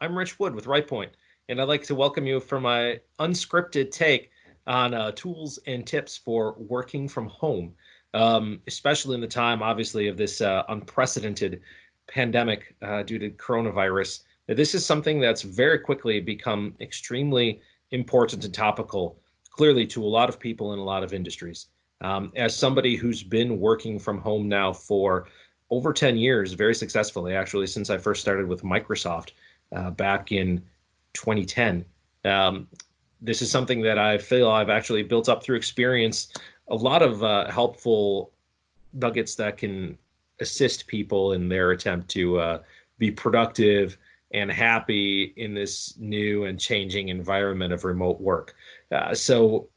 I'm Rich Wood with Rightpoint, and I'd like to welcome you for my unscripted take on tools and tips for working from home, especially in the time, obviously, of this unprecedented pandemic due to coronavirus. This is something that's very quickly become extremely important and topical, clearly, to a lot of people in a lot of industries. As somebody who's been working from home now for over 10 years, very successfully, actually, since I first started with Microsoft back in 2010. Um, this is something that I feel I've actually built up through experience, a lot of helpful nuggets that can assist people in their attempt to be productive and happy in this new and changing environment of remote work. So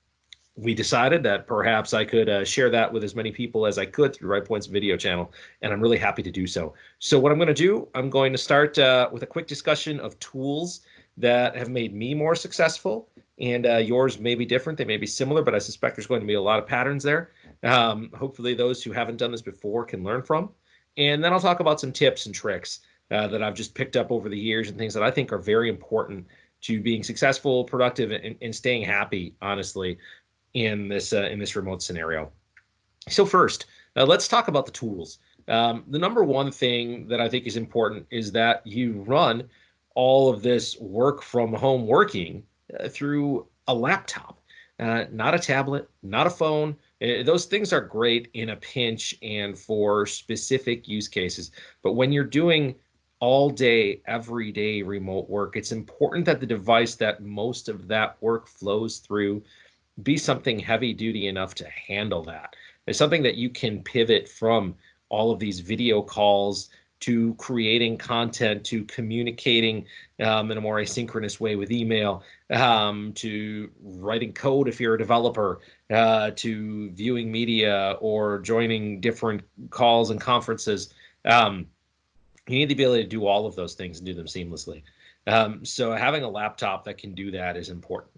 we decided that perhaps I could share that with as many people as I could through Rightpoint's video channel, and I'm really happy to do so. So what I'm going to do, I'm going to start with a quick discussion of tools that have made me more successful, and yours may be different. They may be similar, but I suspect there's going to be a lot of patterns there. Hopefully those who haven't done this before can learn from. And then I'll talk about some tips and tricks that I've just picked up over the years and things that I think are very important to being successful, productive, and staying happy, honestly, in this remote scenario. So first, let's talk about the tools. The number one thing that I think is important is that you run all of this work from home working through a laptop, not a tablet, not a phone. Those things are great in a pinch and for specific use cases. But when you're doing all day, every day remote work, it's important that the device that most of that work flows through be something heavy duty enough to handle that. It's something that you can pivot from all of these video calls to creating content, to communicating in a more asynchronous way with email, to writing code if you're a developer, to viewing media or joining different calls and conferences. You need to be able to do all of those things and do them seamlessly. So having a laptop that can do that is important.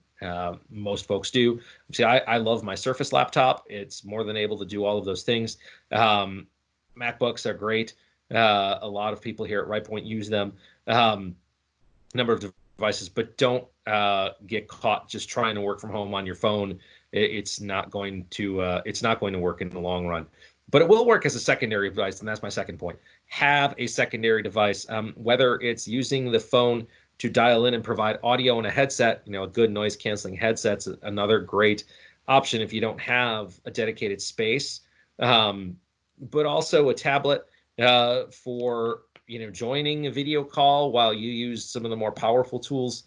Most folks do. See, I love my Surface laptop. It's more than able to do all of those things. MacBooks are great. A lot of people here at Rightpoint use them. Number of devices, but don't get caught just trying to work from home on your phone. It's not going to work in the long run. But it will work as a secondary device, and that's my second point. Have a secondary device, whether it's using the phone to dial in and provide audio in a headset. A good noise canceling headset's another great option if you don't have a dedicated space. But also a tablet for joining a video call while you use some of the more powerful tools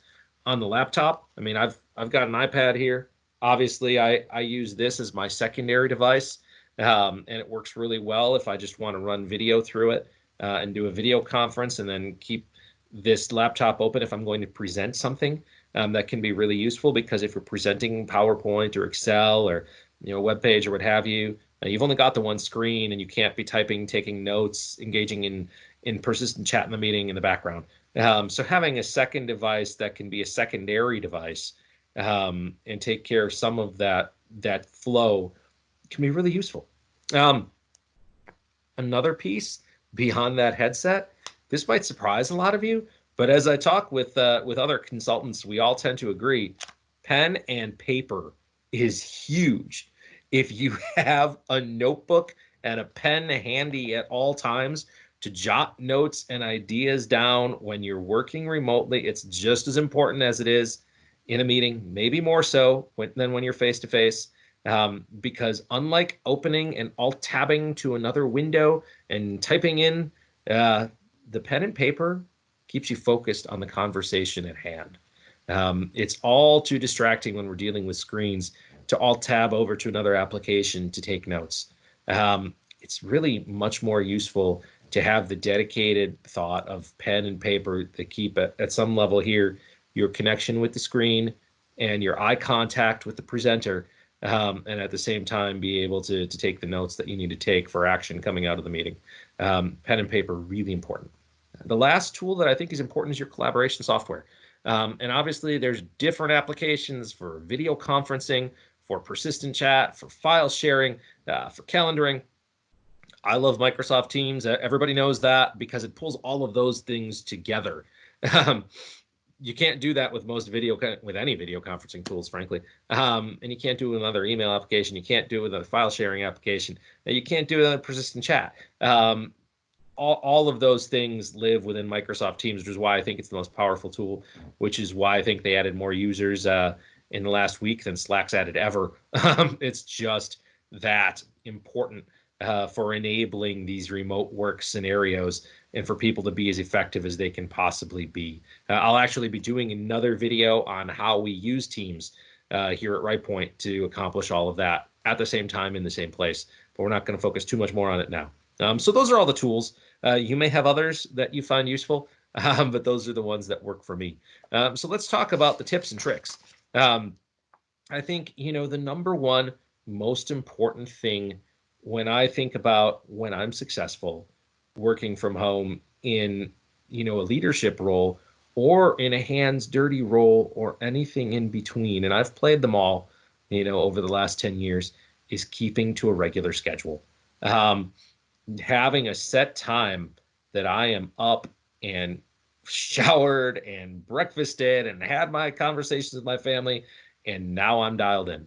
on the laptop. I mean, I've got an iPad here. Obviously, I use this as my secondary device, and it works really well if I just want to run video through it and do a video conference, and then keep this laptop open if I'm going to present something. That can be really useful, because if you're presenting PowerPoint or Excel or a web page or what have you, you've only got the one screen, and you can't be typing, taking notes, engaging in persistent chat in the meeting in the background. So having a second device that can be a secondary device and take care of some of that flow can be really useful. Another piece beyond that headset, this might surprise a lot of you, but as I talk with other consultants, we all tend to agree, pen and paper is huge. If you have a notebook and a pen handy at all times to jot notes and ideas down when you're working remotely, it's just as important as it is in a meeting, maybe more so than when you're face-to-face. Because unlike opening and alt-tabbing to another window and typing in, the pen and paper keeps you focused on the conversation at hand. It's all too distracting when we're dealing with screens to alt-tab over to another application to take notes. It's really much more useful to have the dedicated thought of pen and paper that keep at some level here your connection with the screen and your eye contact with the presenter, and at the same time be able to take the notes that you need to take for action coming out of the meeting. Pen and paper, really important. The last tool that I think is important is your collaboration software. And obviously there's different applications for video conferencing, for persistent chat, for file sharing, for calendaring. I love Microsoft Teams. Everybody knows that, because it pulls all of those things together. Um, you can't do that with with any video conferencing tools, frankly. And you can't do it with another email application. You can't do it with a file sharing application. And you can't do it on persistent chat. All of those things live within Microsoft Teams, which is why I think it's the most powerful tool, which is why I think they added more users in the last week than Slack's added ever. It's just that important for enabling these remote work scenarios and for people to be as effective as they can possibly be. I'll actually be doing another video on how we use Teams here at Rightpoint to accomplish all of that at the same time in the same place, but we're not going to focus too much more on it now. So those are all the tools. You may have others that you find useful, but those are the ones that work for me. So let's talk about the tips and tricks. I think, the number one most important thing when I think about when I'm successful working from home in, a leadership role or in a hands dirty role or anything in between, and I've played them all, over the last 10 years, is keeping to a regular schedule. Having a set time that I am up and showered and breakfasted and had my conversations with my family, and now I'm dialed in.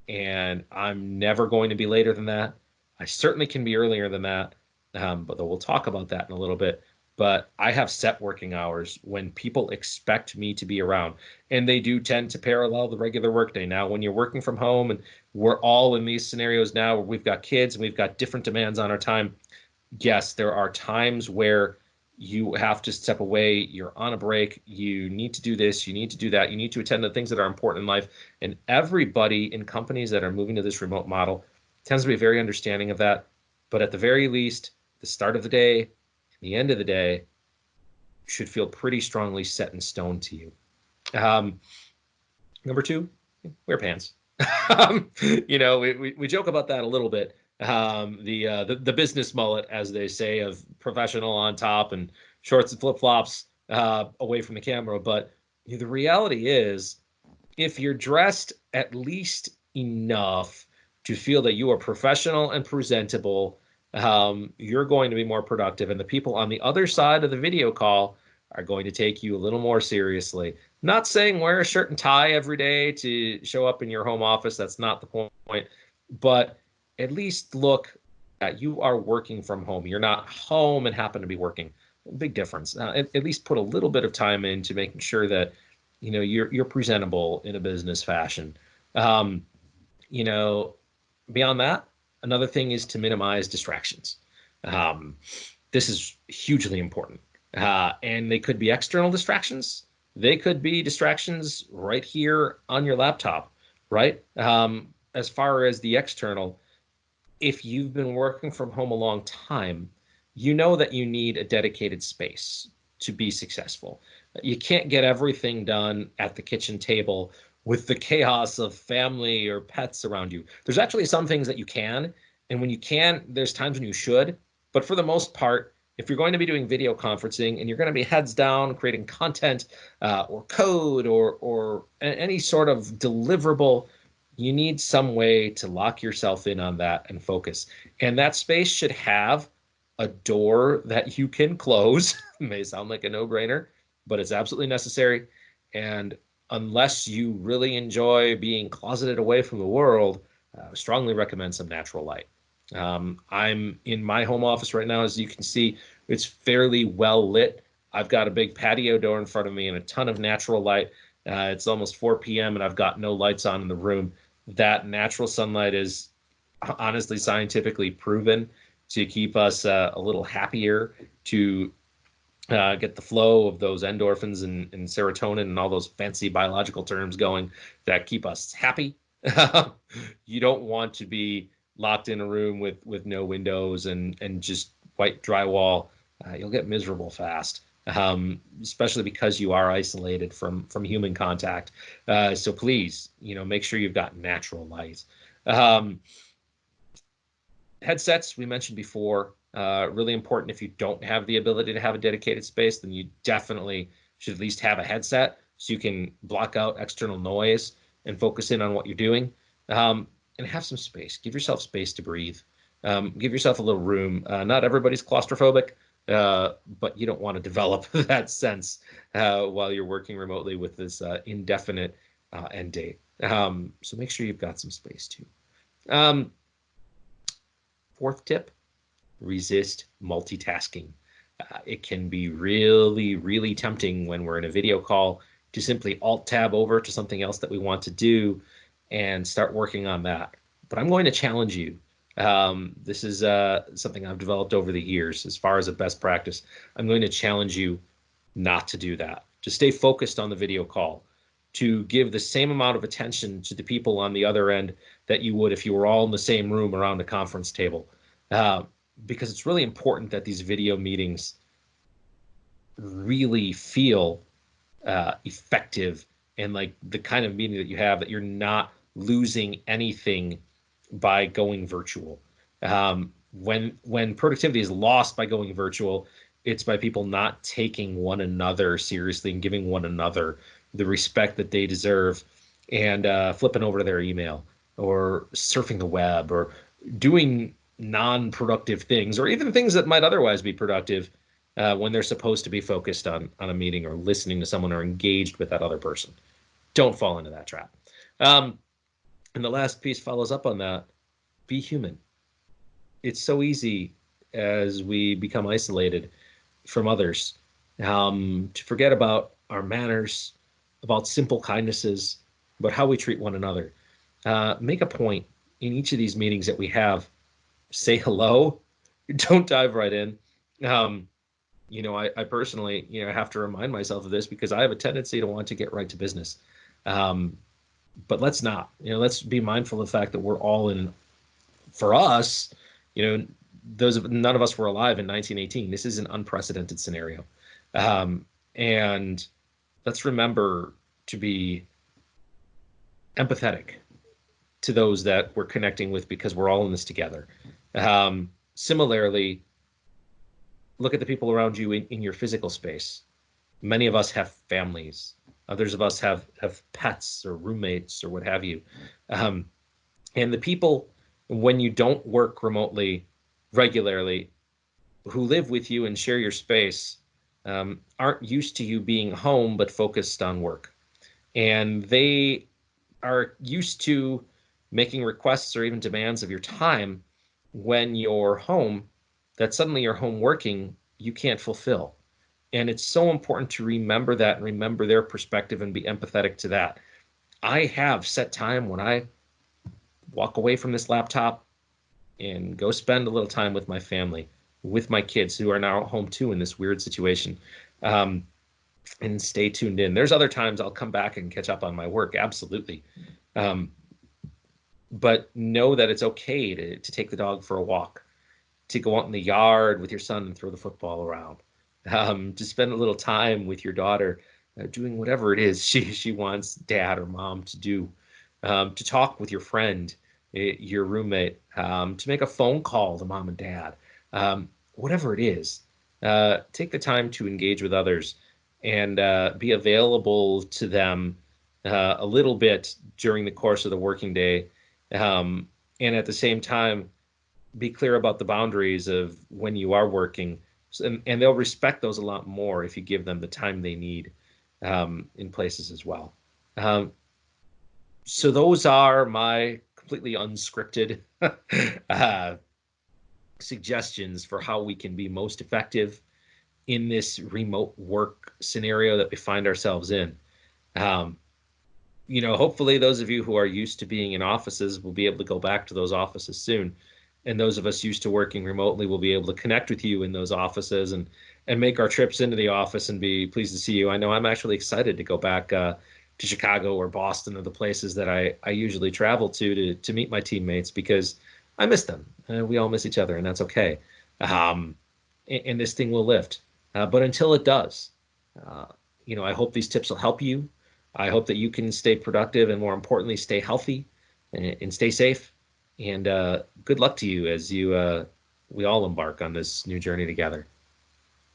And I'm never going to be later than that. I certainly can be earlier than that, but we'll talk about that in a little bit. But I have set working hours when people expect me to be around, and they do tend to parallel the regular workday. Now, when you're working from home, and we're all in these scenarios now where we've got kids and we've got different demands on our time, yes, there are times where you have to step away, you're on a break, you need to do this, you need to do that, you need to attend to things that are important in life. And everybody in companies that are moving to this remote model tends to be very understanding of that. But at the very least, the start of the day, the end of the day should feel pretty strongly set in stone to you. Number two, wear pants. We joke about that a little bit. The business mullet, as they say, of professional on top and shorts and flip flops away from the camera. But the reality is, if you're dressed at least enough to feel that you are professional and presentable, you're going to be more productive, and the people on the other side of the video call are going to take you a little more seriously. Not saying wear a shirt and tie every day to show up in your home office. That's not the point. But at least look at you are working from home. You're not home and happen to be working. Big difference. At least put a little bit of time into making sure that you're presentable in a business fashion. Beyond that, another thing is to minimize distractions. This is hugely important. And they could be external distractions. They could be distractions right here on your laptop, right? As far as the external, if you've been working from home a long time, you know that you need a dedicated space to be successful. You can't get everything done at the kitchen table with the chaos of family or pets around you. There's actually some things that you can, and when you can, there's times when you should. But for the most part, if you're going to be doing video conferencing and you're going to be heads down creating content or code or any sort of deliverable, you need some way to lock yourself in on that and focus. And that space should have a door that you can close. It may sound like a no-brainer, but it's absolutely necessary. And unless you really enjoy being closeted away from the world, I strongly recommend some natural light. I'm in my home office right now. As you can see, it's fairly well lit. I've got a big patio door in front of me and a ton of natural light. It's almost 4 p.m. and I've got no lights on in the room. That natural sunlight is honestly scientifically proven to keep us a little happier, to get the flow of those endorphins and serotonin and all those fancy biological terms going that keep us happy. You don't want to be locked in a room with no windows and just white drywall. You'll get miserable fast, especially because you are isolated from human contact. So please, make sure you've got natural light. Headsets, we mentioned before, really important. If you don't have the ability to have a dedicated space, then you definitely should at least have a headset so you can block out external noise and focus in on what you're doing. And have some space. Give yourself space to breathe. Give yourself a little room. Not everybody's claustrophobic. but you don't want to develop that sense while you're working remotely with this indefinite end date. So make sure you've got some space too. Um, Fourth tip, resist multitasking. It can be really, really tempting when we're in a video call to simply alt tab over to something else that we want to do and start working on that. But I'm going to challenge you. This is something I've developed over the years as far as a best practice. I'm going to challenge you not to do that, to stay focused on the video call, to give the same amount of attention to the people on the other end that you would if you were all in the same room around a conference table. Because it's really important that these video meetings really feel effective and like the kind of meeting that you have, that you're not losing anything by going virtual. When productivity is lost by going virtual, it's by people not taking one another seriously and giving one another the respect that they deserve, and flipping over to their email or surfing the web or doing non-productive things, or even things that might otherwise be productive when they're supposed to be focused on a meeting or listening to someone or engaged with that other person. Don't fall into that trap. And the last piece follows up on that. Be human. It's so easy as we become isolated from others to forget about our manners, about simple kindnesses, about how we treat one another. Make a point in each of these meetings that we have. Say hello. Don't dive right in. I personally, have to remind myself of this because I have a tendency to want to get right to business. But let's not. Let's be mindful of the fact that we're all in. For us, none of us were alive in 1918. This is an unprecedented scenario, and let's remember to be empathetic to those that we're connecting with, because we're all in this together. Similarly, look at the people around you in your physical space. Many of us have families. Others of us have pets or roommates or what have you. And the people, when you don't work remotely regularly, who live with you and share your space, aren't used to you being home but focused on work. And they are used to making requests or even demands of your time when you're home, that suddenly you're home working, you can't fulfill. And it's so important to remember that and remember their perspective and be empathetic to that. I have set time when I walk away from this laptop and go spend a little time with my family, with my kids who are now at home too in this weird situation, and stay tuned in. There's other times I'll come back and catch up on my work, absolutely. But know that it's okay to take the dog for a walk, to go out in the yard with your son and throw the football around, to spend a little time with your daughter, doing whatever it is she wants dad or mom to do, to talk with your friend, your roommate, to make a phone call to mom and dad, whatever it is. Take the time to engage with others and be available to them a little bit during the course of the working day. And at the same time, be clear about the boundaries of when you are working. And they'll respect those a lot more if you give them the time they need in places as well. So those are my completely unscripted suggestions for how we can be most effective in this remote work scenario that we find ourselves in. Hopefully those of you who are used to being in offices will be able to go back to those offices soon. And those of us used to working remotely will be able to connect with you in those offices and make our trips into the office and be pleased to see you. I know I'm actually excited to go back to Chicago or Boston or the places that I usually travel to meet my teammates, because I miss them. We all miss each other, and that's okay. And this thing will lift. But until it does, I hope these tips will help you. I hope that you can stay productive and, more importantly, stay healthy and stay safe. And good luck to you as we all embark on this new journey together.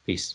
Peace.